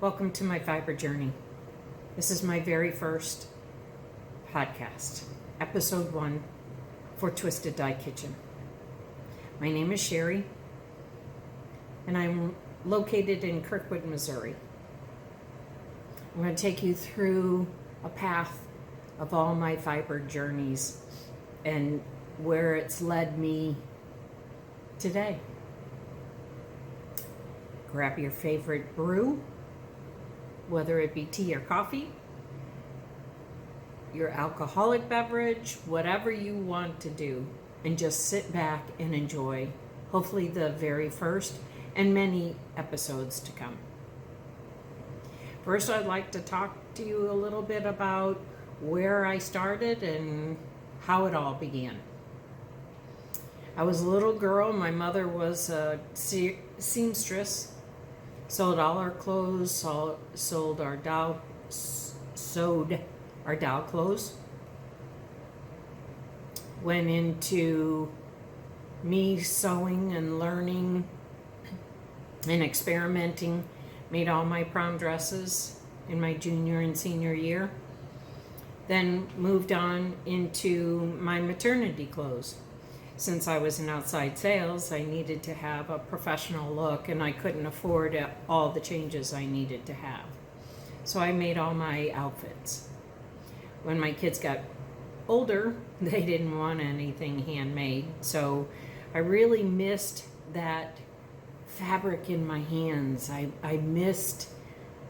Welcome to my fiber journey. This is my very first podcast, episode 1 for Twisted Dye Kitchen. My name is Sherry, and I'm located in Kirkwood, Missouri. I'm going to take you through a path of all my fiber journeys and where it's led me today. Grab your favorite brew, whether it be tea or coffee, your alcoholic beverage, whatever you want to do, and just sit back and enjoy, hopefully the very first and many episodes to come. First, I'd like to talk to you a little bit about where I started and how it all began. I was a little girl. My mother was a seamstress, sold all our clothes, sewed our doll clothes. Went into me sewing and learning and experimenting. Made all my prom dresses in my junior and senior year. Then moved on into my maternity clothes. Since I was in outside sales, I needed to have a professional look, and I couldn't afford all the changes I needed to have. So I made all my outfits. When my kids got older, they didn't want anything handmade, so I really missed that fabric in my hands. I missed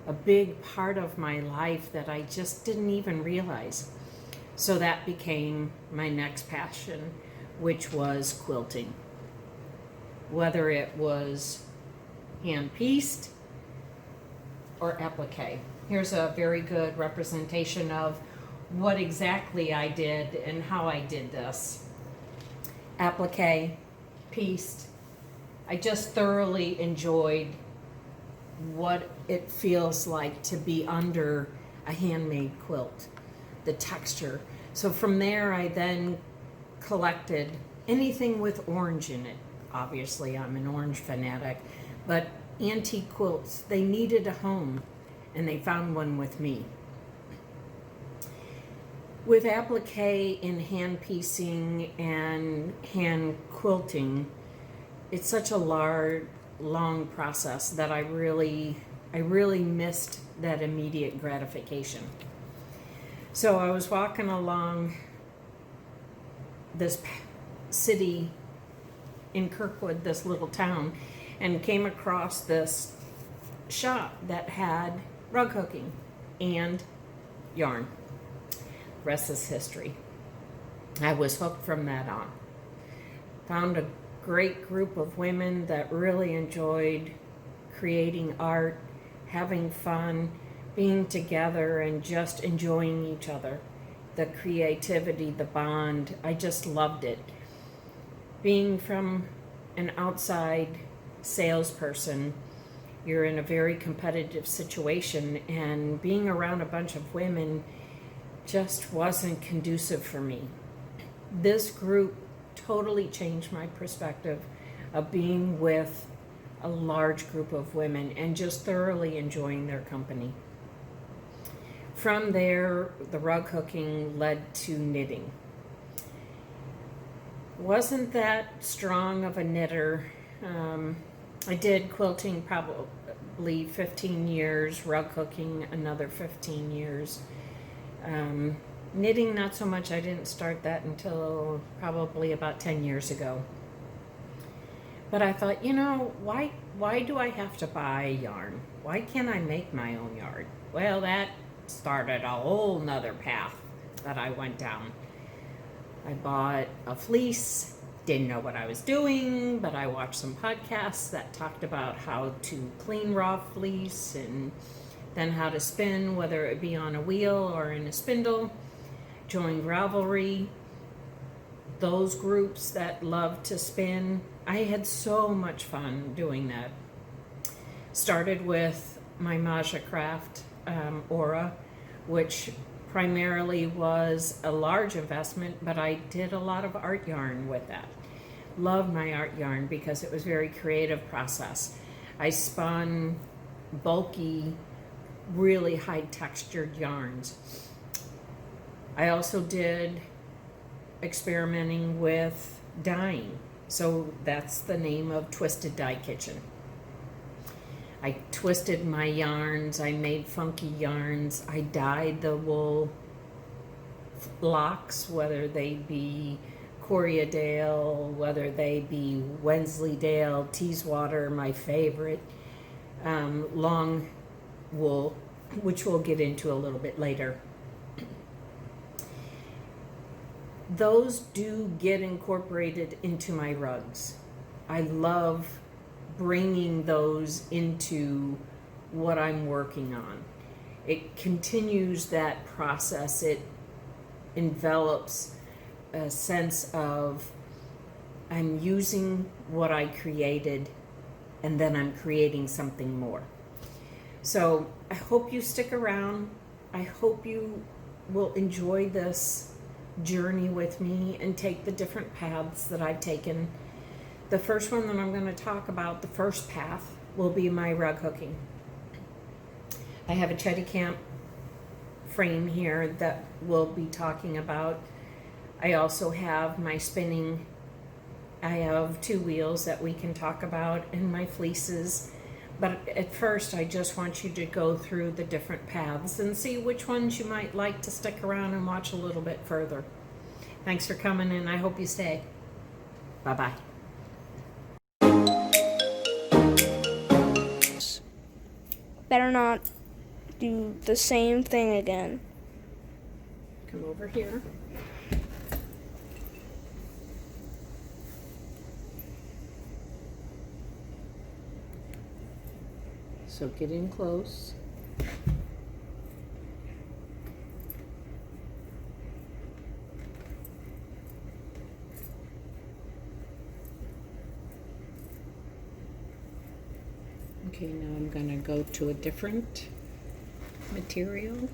a big part of my life that I just didn't even realize. So that became my next passion, which was quilting. Whether it was hand-pieced or applique. Here's a very good representation of what exactly I did and how I did this. Applique, pieced. I just thoroughly enjoyed what it feels like to be under a handmade quilt, the texture. So from there, I then collected anything with orange in it. Obviously, I'm an orange fanatic, but antique quilts, they needed a home, and they found one with me. With applique and hand piecing and hand quilting, it's such a long process that I really missed that immediate gratification. So I was walking along this city in Kirkwood, this little town, and came across this shop that had rug hooking and yarn. Rest is history. I was hooked from that on. Found a great group of women that really enjoyed creating art, having fun, being together, and just enjoying each other. The creativity, the bond, I just loved it. Being from an outside salesperson, you're in a very competitive situation, and being around a bunch of women just wasn't conducive for me. This group totally changed my perspective of being with a large group of women and just thoroughly enjoying their company. From there, the rug hooking led to knitting. Wasn't that strong of a knitter. I did quilting probably 15 years, rug hooking another 15 years. Knitting, not so much. I didn't start that until probably about 10 years ago. But I thought, why do I have to buy yarn? Why can't I make my own yarn? Well, that started a whole nother path that I went down. I bought a fleece, didn't know what I was doing, but I watched some podcasts that talked about how to clean raw fleece and then how to spin, whether it be on a wheel or in a spindle. Joined Ravelry, those groups that love to spin. I had so much fun doing that. Started with my Maja Craft Aura, which primarily was a large investment, but I did a lot of art yarn with that. Loved my art yarn because it was a very creative process. I spun bulky really high textured yarns. I also did experimenting with dyeing. So that's the name of Twisted Dye Kitchen. I twisted my yarns, I made funky yarns, I dyed the wool locks, whether they be Corriedale, whether they be Wensleydale, Teeswater, my favorite, long wool, which we'll get into a little bit later. Those do get incorporated into my rugs. I love bringing those into what I'm working on. It continues that process. It envelops a sense of I'm using what I created and then I'm creating something more. So I hope you stick around. I hope you will enjoy this journey with me and take the different paths that I've taken. The first one that I'm going to talk about, the first path, will be my rug hooking. I have a Chetty Camp frame here that we'll be talking about. I also have my spinning. I have 2 wheels that we can talk about and my fleeces. But at first, I just want you to go through the different paths and see which ones you might like to stick around and watch a little bit further. Thanks for coming, and I hope you stay. Bye-bye. Better not do the same thing again. Come over here. So get in close. Okay, now I'm going to go to a different material.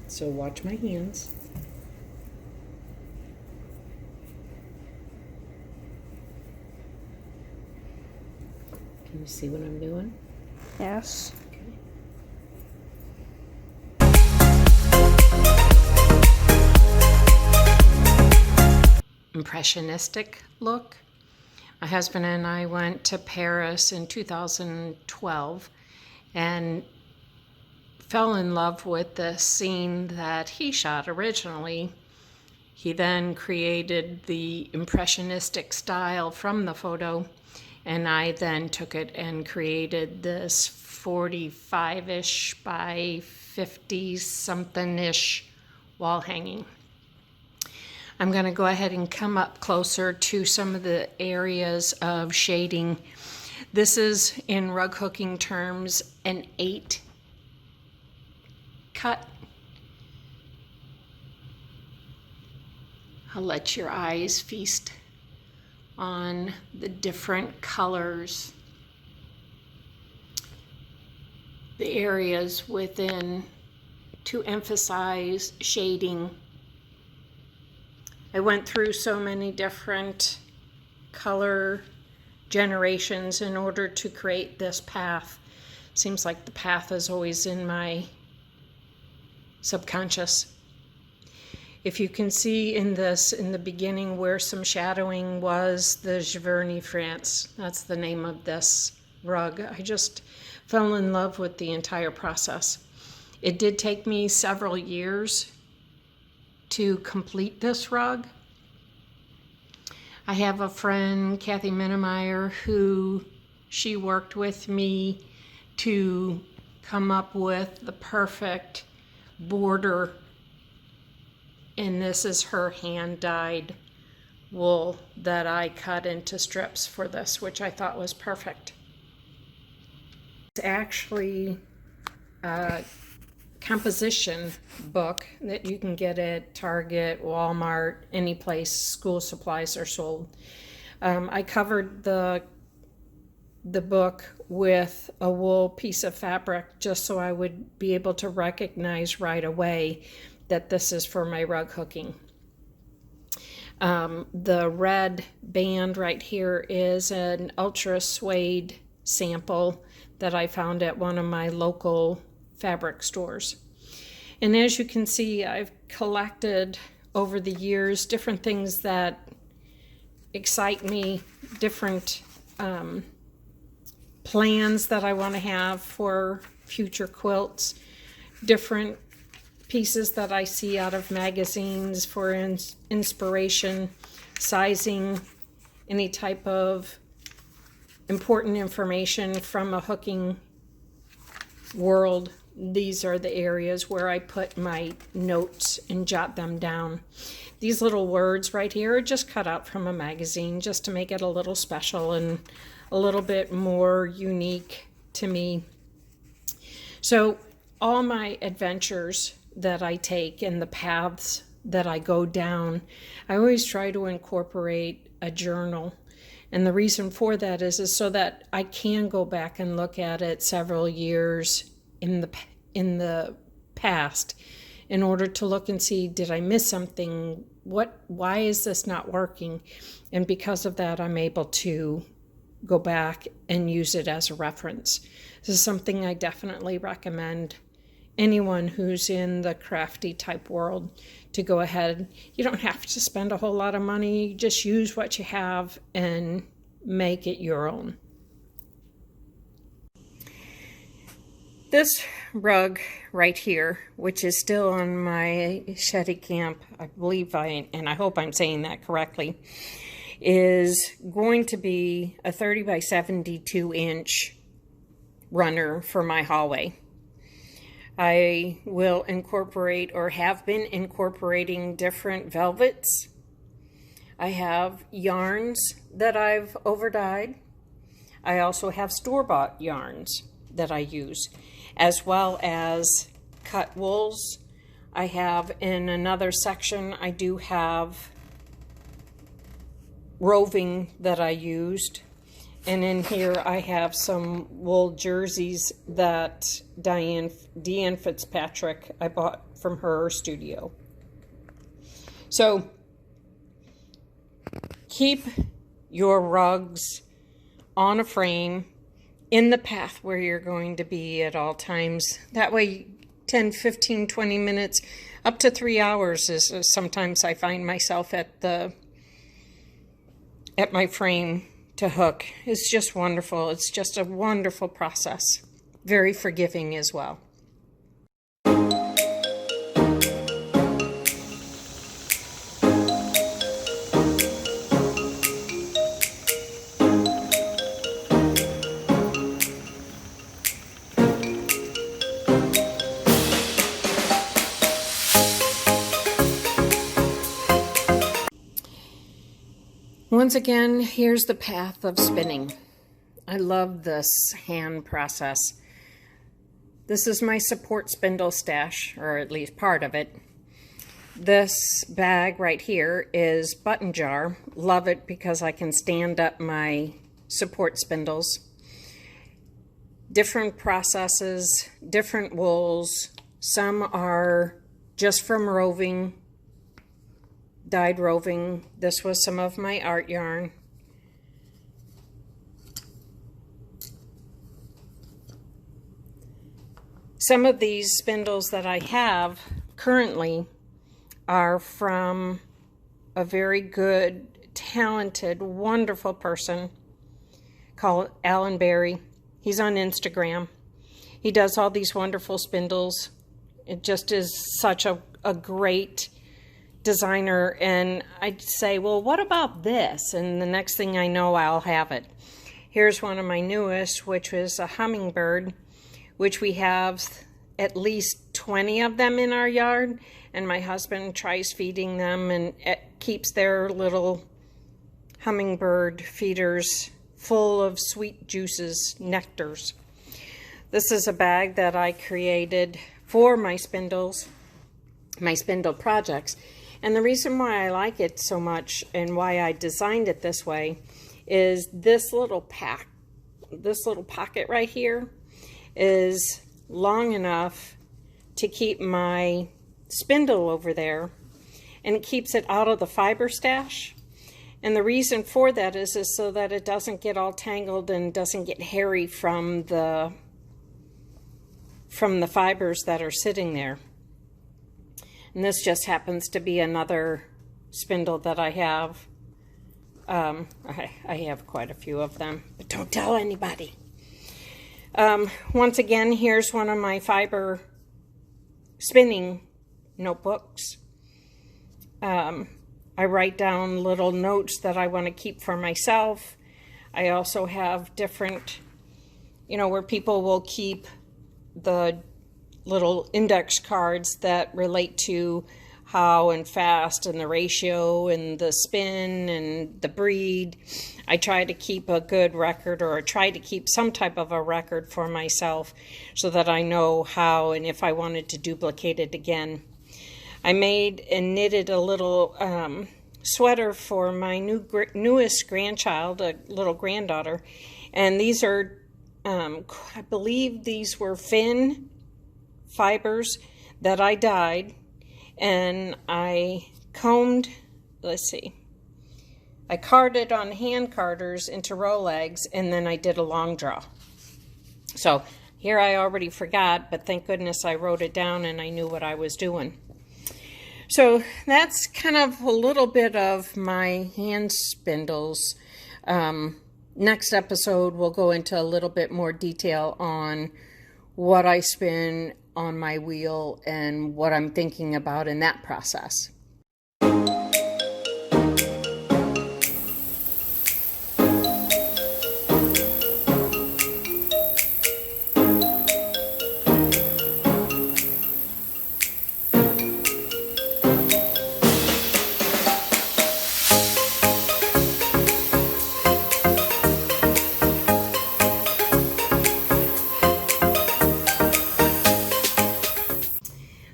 So watch my hands. Can you see what I'm doing? Yes. Okay. Impressionistic look. My husband and I went to Paris in 2012 and fell in love with the scene that he shot originally. He then created the impressionistic style from the photo, and I then took it and created this 45-ish by 50-something-ish wall hanging. I'm going to go ahead and come up closer to some of the areas of shading. This is, in rug hooking terms, an 8 cut. I'll let your eyes feast on the different colors, the areas within to emphasize shading. I went through so many different color generations in order to create this path. Seems like the path is always in my subconscious. If you can see in this, in the beginning where some shadowing was, the Giverny France, that's the name of this rug. I just fell in love with the entire process. It did take me several years to complete this rug. I have a friend, Kathy Minnemeyer, who she worked with me to come up with the perfect border, and this is her hand-dyed wool that I cut into strips for this, which I thought was perfect. It's actually a composition book that you can get at Target, Walmart, any place school supplies are sold. I covered the book with a wool piece of fabric just so I would be able to recognize right away that this is for my rug hooking. The red band right here is an ultra suede sample that I found at one of my local fabric stores. And as you can see, I've collected over the years different things that excite me, different plans that I want to have for future quilts, different pieces that I see out of magazines for inspiration, sizing, any type of important information from a hooking world. These are the areas where I put my notes and jot them down. These little words right here are just cut out from a magazine just to make it a little special and a little bit more unique to me. So all my adventures that I take and the paths that I go down, I always try to incorporate a journal. And the reason for that is so that I can go back and look at it several years in the past in order to look and see, did I miss something? Why is this not working? And because of that, I'm able to go back and use it as a reference. This is something I definitely recommend anyone who's in the crafty type world to go ahead. You don't have to spend a whole lot of money. You just use what you have and make it your own. This rug right here, which is still on my shetty camp, I believe and I hope I'm saying that correctly, is going to be a 30 by 72 inch runner for my hallway. I will incorporate, or have been incorporating, different velvets. I have yarns that I've overdyed. I also have store-bought yarns that I use, as well as cut wools. I have in another section, I do have roving that I used. And in here I have some wool jerseys that Deanne Fitzpatrick, I bought from her studio. So keep your rugs on a frame in the path where you're going to be at all times. That way 10, 15, 20 minutes, up to 3 hours is sometimes I find myself at my frame to hook. It's just wonderful. It's just a wonderful process. Very forgiving as well. Once again, here's the path of spinning. I love this hand process. This is my support spindle stash, or at least part of it. This bag right here is button jar. Love it because I can stand up my support spindles. Different processes, different wools. Some are just from roving, dyed roving. This was some of my art yarn. Some of these spindles that I have currently are from a very good, talented, wonderful person called Alan Berry. He's on Instagram. He does all these wonderful spindles. It just is such a great designer. And I'd say, well, what about this? And the next thing I know, I'll have it. Here's one of my newest, which is a hummingbird, which we have at least 20 of them in our yard. And my husband tries feeding them, and it keeps their little hummingbird feeders full of sweet juices, nectars. This is a bag that I created for my spindles, my spindle projects. And the reason why I like it so much and why I designed it this way is this little pocket right here is long enough to keep my spindle over there, and it keeps it out of the fiber stash. And the reason for that is so that it doesn't get all tangled and doesn't get hairy from the from the fibers that are sitting there. And this just happens to be another spindle that I have. I have quite a few of them, but don't tell anybody. Once again, here's one of my fiber spinning notebooks. I write down little notes that I want to keep for myself. I also have different, where people will keep the little index cards that relate to how and fast and the ratio and the spin and the breed. I try to keep a good record, or try to keep some type of a record for myself so that I know how and if I wanted to duplicate it again. I made and knitted a little sweater for my newest grandchild, a little granddaughter. And these are, I believe these were fin fibers that I dyed. And I combed, I carded on hand carders into row legs, and then I did a long draw. So here I already forgot, but thank goodness I wrote it down and I knew what I was doing. So that's kind of a little bit of my hand spindles. Next episode we'll go into a little bit more detail on what I spin on my wheel and what I'm thinking about in that process.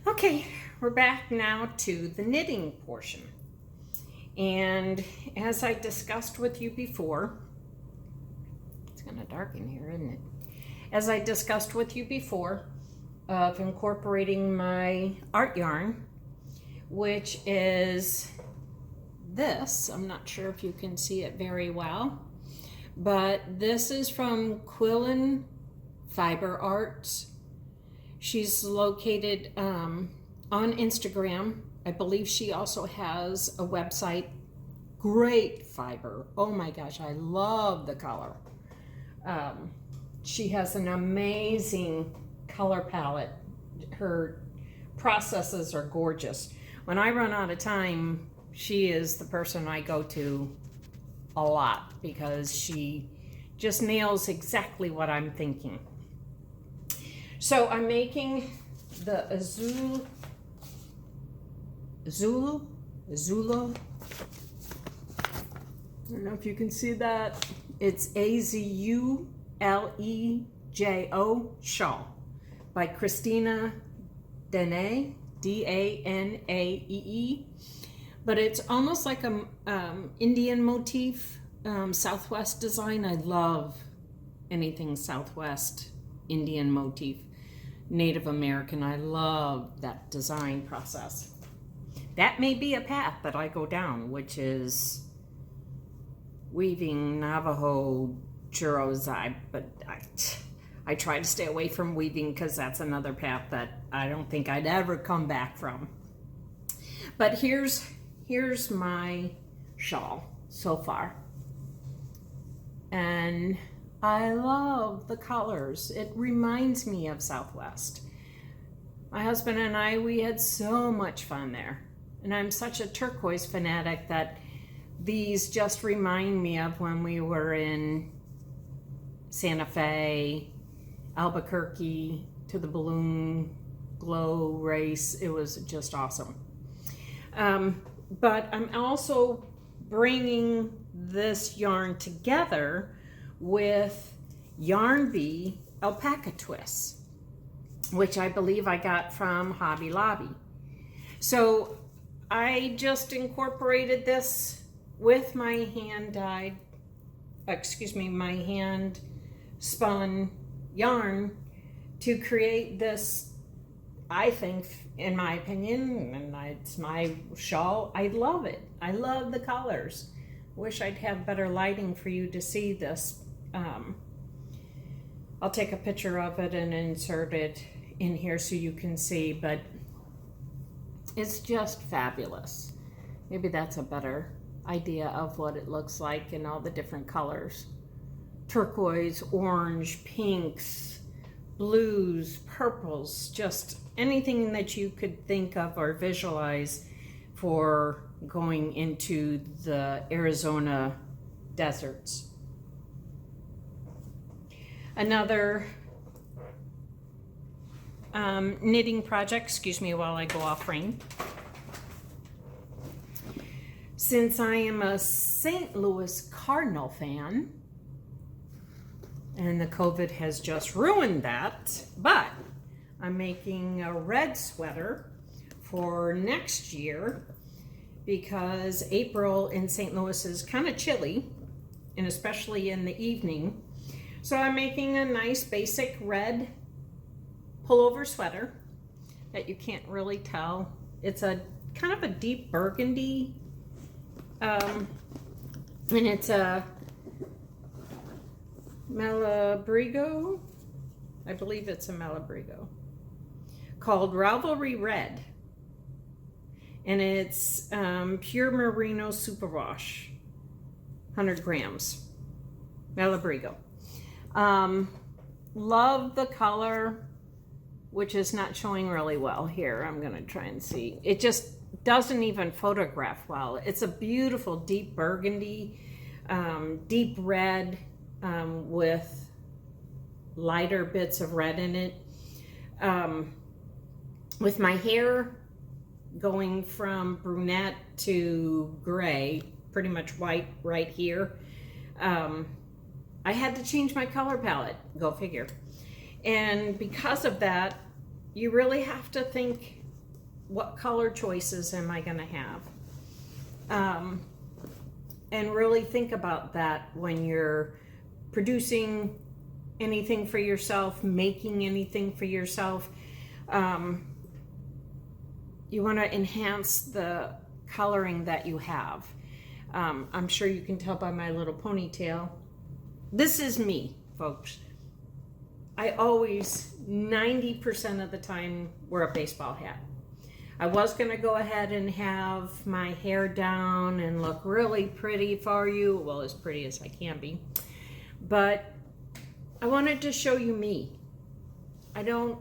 Okay, we're back now to the knitting portion. And as I discussed with you before, it's kind of dark in here, isn't it? As I discussed with you before, of incorporating my art yarn, which is this. I'm not sure if you can see it very well, but this is from Quilting Fiber Arts. She's located on Instagram. I believe she also has a website. Great fiber. Oh my gosh, I love the color. She has an amazing color palette. Her processes are gorgeous. When I run out of time, she is the person I go to a lot because she just nails exactly what I'm thinking. So I'm making the Azula. I don't know if you can see that. It's Azulejo shawl by Christina Danae, Danaee. But it's almost like a Indian motif, Southwest design. I love anything Southwest Indian motif. Native American, I love that design process. That may be a path that I go down, which is weaving Navajo churros, but I try to stay away from weaving because that's another path that I don't think I'd ever come back from. But here's my shawl so far. And I love the colors. It reminds me of Southwest. My husband and I, we had so much fun there. And I'm such a turquoise fanatic that these just remind me of when we were in Santa Fe, Albuquerque, to the balloon glow race. It was just awesome. But I'm also bringing this yarn together with Yarn Bee alpaca twists, which I believe I got from Hobby Lobby. So I just incorporated this with my hand spun yarn to create this, I think, in my opinion, and it's my shawl. I love it. I love the colors. Wish I'd have better lighting for you to see this. I'll take a picture of it and insert it in here so you can see, but it's just fabulous. Maybe that's a better idea of what it looks like in all the different colors. Turquoise, orange, pinks, blues, purples, just anything that you could think of or visualize for going into the Arizona deserts. Another knitting project, excuse me while I go off frame. Since I am a St. Louis Cardinal fan, and the COVID has just ruined that, but I'm making a red sweater for next year because April in St. Louis is kind of chilly, and especially in the evening. So I'm making a nice basic red pullover sweater that you can't really tell. It's a kind of a deep burgundy, and it's a Malabrigo, I believe it's a Malabrigo, called Ravelry Red, and it's pure merino superwash, 100 grams, Malabrigo. Love the color, which is not showing really well here. I'm gonna try and see. It just doesn't even photograph well. It's a beautiful deep burgundy, deep red, with lighter bits of red in it. With my hair going from brunette to gray, pretty much white right here, I had to change my color palette, go figure. And because of that, you really have to think, what color choices am I gonna have? And really think about that when you're producing anything for yourself, making anything for yourself. You want to enhance the coloring that you have. I'm sure you can tell by my little ponytail. This is me, folks. I always, 90% of the time, wear a baseball hat. I was going to go ahead and have my hair down and look really pretty for you. Well, as pretty as I can be. But I wanted to show you me. I don't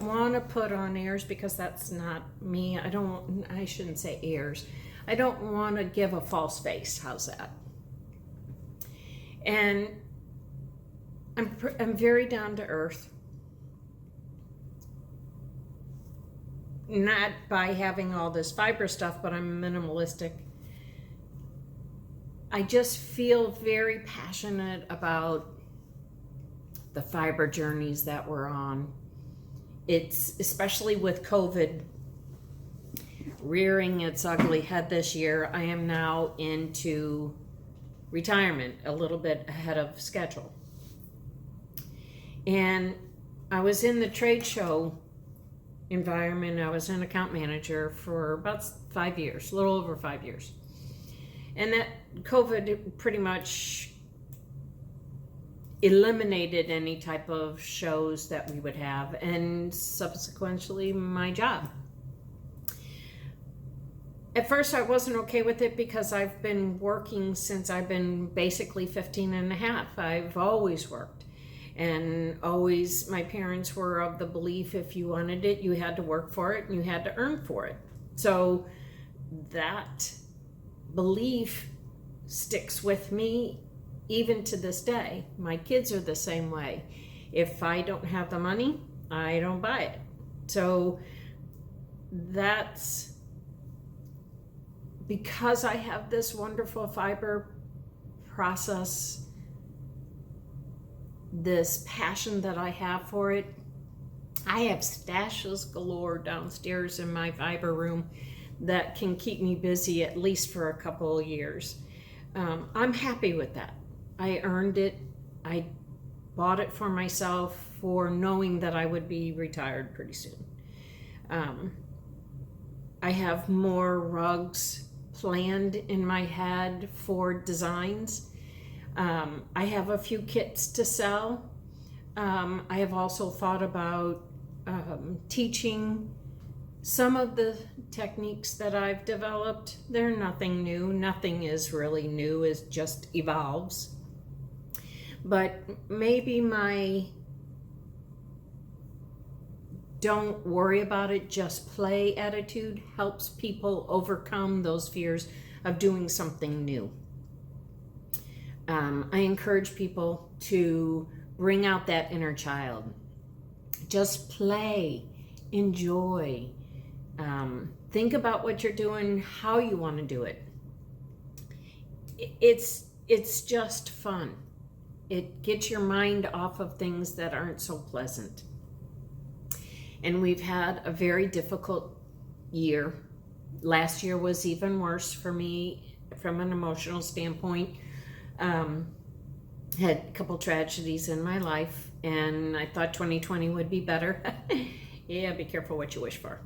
want to put on airs because that's not me. I shouldn't say airs. I don't want to give a false face. How's that? And I'm very down to earth. Not by having all this fiber stuff, but I'm minimalistic. I just feel very passionate about the fiber journeys that we're on. It's especially with COVID rearing its ugly head this year. I am now into retirement a little bit ahead of schedule. And I was in the trade show environment. I was an account manager for about 5 years, a little over 5 years. And that COVID pretty much eliminated any type of shows that we would have, and subsequently my job. At first I wasn't okay with it because I've been working since I've been basically 15 and a half. I've always worked, and always my parents were of the belief if you wanted it, you had to work for it and you had to earn for it. So that belief sticks with me even to this day. My kids are the same way. If I don't have the money, I don't buy it. So that's because I have this wonderful fiber process, this passion that I have for it. I have stashes galore downstairs in my fiber room that can keep me busy at least for a couple of years. I'm happy with that. I earned it. I bought it for myself for knowing that I would be retired pretty soon. I have more rugs planned in my head for designs. I have a few kits to sell. I have also thought about teaching some of the techniques that I've developed. They're nothing new. Nothing is really new, it just evolves. But maybe my don't worry about it, just play attitude helps people overcome those fears of doing something new. I encourage people to bring out that inner child. Just play, enjoy. Think about what you're doing, how you want to do it. It's just fun. It gets your mind off of things that aren't so pleasant. And we've had a very difficult year. Last year was even worse for me from an emotional standpoint. Had a couple tragedies in my life, and I thought 2020 would be better. Yeah, be careful what you wish for.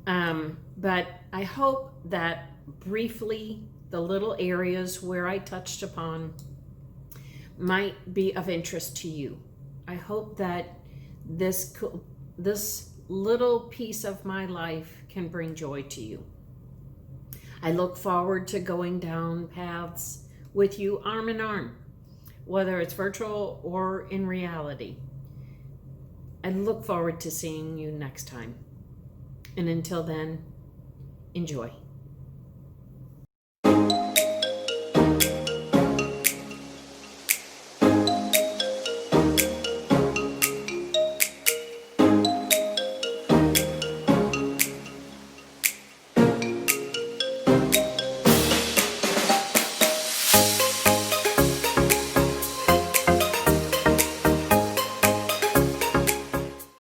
But I hope that briefly the little areas where I touched upon might be of interest to you. I hope that this little piece of my life can bring joy to you. I look forward to going down paths with you arm in arm, whether it's virtual or in reality. I look forward to seeing you next time. And until then, enjoy.